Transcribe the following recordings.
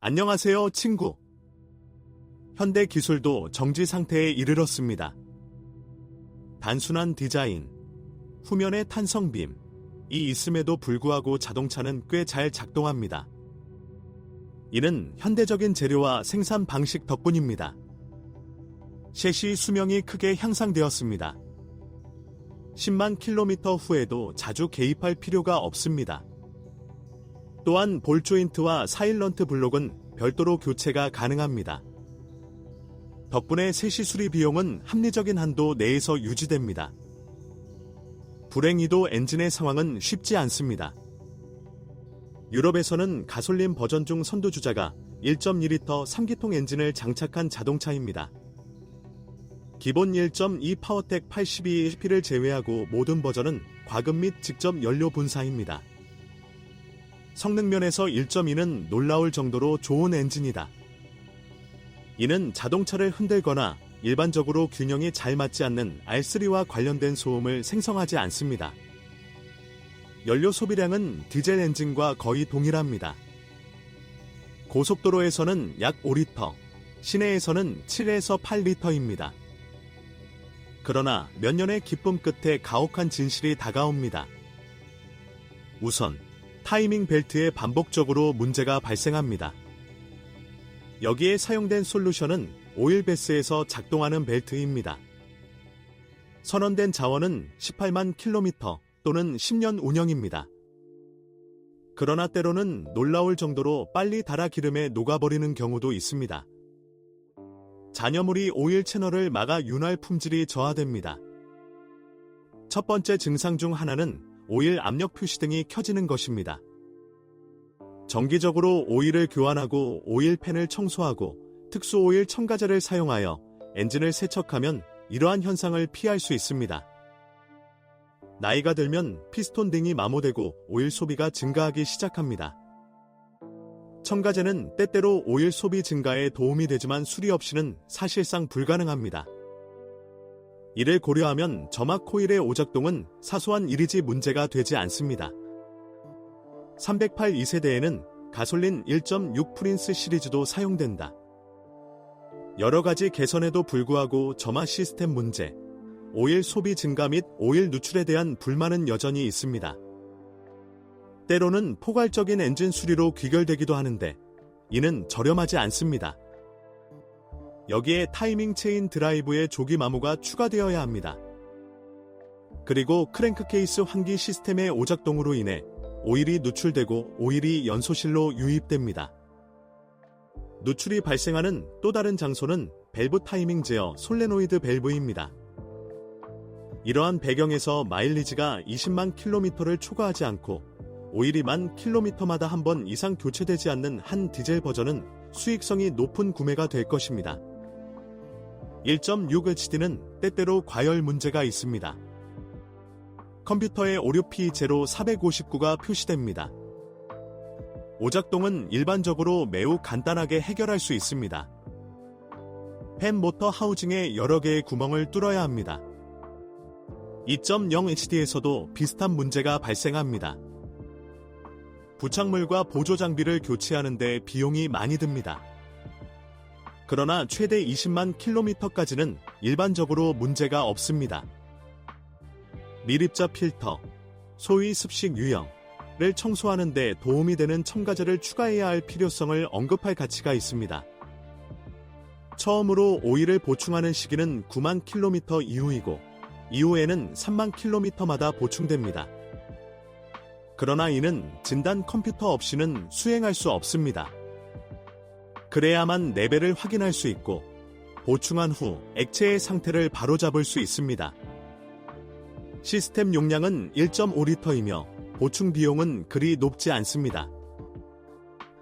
안녕하세요, 친구. 현대 기술도 정지 상태에 이르렀습니다. 단순한 디자인, 후면의 탄성빔이 있음에도 불구하고 자동차는 꽤 잘 작동합니다. 이는 현대적인 재료와 생산 방식 덕분입니다. 셰시 수명이 크게 향상되었습니다. 10만 킬로미터 후에도 자주 개입할 필요가 없습니다. 또한 볼 조인트와 사일런트 블록은 별도로 교체가 가능합니다. 덕분에 셰시 수리 비용은 합리적인 한도 내에서 유지됩니다. 불행히도 엔진의 상황은 쉽지 않습니다. 유럽에서는 가솔린 버전 중 선두주자가 1.2리터 3기통 엔진을 장착한 자동차입니다. 기본 1.2 파워텍 82HP를 제외하고 모든 버전은 과급 및 직접 연료 분사입니다. 성능면에서 1.2는 놀라울 정도로 좋은 엔진이다. 이는 자동차를 흔들거나 일반적으로 균형이 잘 맞지 않는 R3와 관련된 소음을 생성하지 않습니다. 연료 소비량은 디젤 엔진과 거의 동일합니다. 고속도로에서는 약 5리터, 시내에서는 7에서 8리터입니다. 그러나 몇 년의 기쁨 끝에 가혹한 진실이 다가옵니다. 우선 타이밍 벨트에 반복적으로 문제가 발생합니다. 여기에 사용된 솔루션은 오일베스에서 작동하는 벨트입니다. 선언된 자원은 18만 킬로미터 또는 10년 운영입니다. 그러나 때로는 놀라울 정도로 빨리 닳아 기름에 녹아버리는 경우도 있습니다. 잔여물이 오일 채널을 막아 윤활 품질이 저하됩니다. 첫 번째 증상 중 하나는 오일 압력 표시등이 켜지는 것입니다. 정기적으로 오일을 교환하고 오일팬을 청소하고 특수 오일 첨가제를 사용하여 엔진을 세척하면 이러한 현상을 피할 수 있습니다. 나이가 들면 피스톤 등이 마모되고 오일 소비가 증가하기 시작합니다. 첨가제는 때때로 오일 소비 증가에 도움이 되지만 수리 없이는 사실상 불가능합니다. 이를 고려하면 점막 코일의 오작동은 사소한 일이지 문제가 되지 않습니다. 308 2세대에는 가솔린 1.6 프린스 시리즈도 사용된다. 여러 가지 개선에도 불구하고 점화 시스템 문제, 오일 소비 증가 및 오일 누출에 대한 불만은 여전히 있습니다. 때로는 포괄적인 엔진 수리로 귀결되기도 하는데 이는 저렴하지 않습니다. 여기에 타이밍 체인 드라이브의 조기 마모가 추가되어야 합니다. 그리고 크랭크 케이스 환기 시스템의 오작동으로 인해 오일이 누출되고 오일이 연소실로 유입됩니다. 누출이 발생하는 또 다른 장소는 밸브 타이밍 제어 솔레노이드 밸브입니다. 이러한 배경에서 마일리지가 20만 킬로미터를 초과하지 않고 오일이 1만 킬로미터마다 한 번 이상 교체되지 않는 한 디젤 버전은 수익성이 높은 구매가 될 것입니다. 1.6HD는 때때로 과열 문제가 있습니다. 컴퓨터에 오류 P0459가 표시됩니다. 오작동은 일반적으로 매우 간단하게 해결할 수 있습니다. 팬 모터 하우징에 여러 개의 구멍을 뚫어야 합니다. 2.0HD에서도 비슷한 문제가 발생합니다. 부착물과 보조 장비를 교체하는 데 비용이 많이 듭니다. 그러나 최대 20만 킬로미터까지는 일반적으로 문제가 없습니다. 밀입자 필터, 소위 습식 유형을 청소하는 데 도움이 되는 첨가제를 추가해야 할 필요성을 언급할 가치가 있습니다. 처음으로 오일을 보충하는 시기는 9만 킬로미터 이후이고 이후에는 3만 킬로미터마다 보충됩니다. 그러나 이는 진단 컴퓨터 없이는 수행할 수 없습니다. 그래야만 레벨을 확인할 수 있고 보충한 후 액체의 상태를 바로잡을 수 있습니다. 시스템 용량은 1.5리터이며 보충 비용은 그리 높지 않습니다.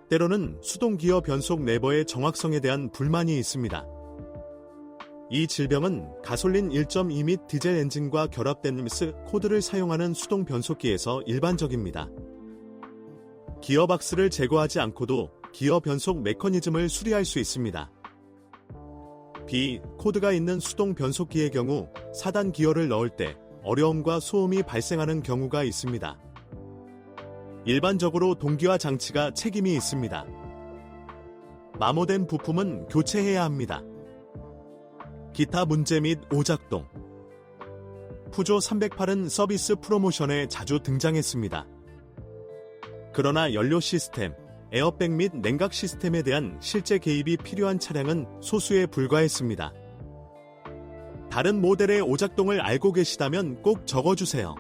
때로는 수동 기어 변속 레버의 정확성에 대한 불만이 있습니다. 이 질병은 가솔린 1.2 및 디젤 엔진과 결합된 MS 코드를 사용하는 수동 변속기에서 일반적입니다. 기어박스를 제거하지 않고도 기어 변속 메커니즘을 수리할 수 있습니다. B 코드가 있는 수동 변속기의 경우 4단 기어를 넣을 때 어려움과 소음이 발생하는 경우가 있습니다. 일반적으로 동기화 장치가 책임이 있습니다. 마모된 부품은 교체해야 합니다. 기타 문제 및 오작동. 푸조 308은 서비스 프로모션에 자주 등장했습니다. 그러나 연료 시스템, 에어백 및 냉각 시스템에 대한 실제 개입이 필요한 차량은 소수에 불과했습니다. 다른 모델의 오작동을 알고 계시다면 꼭 적어주세요.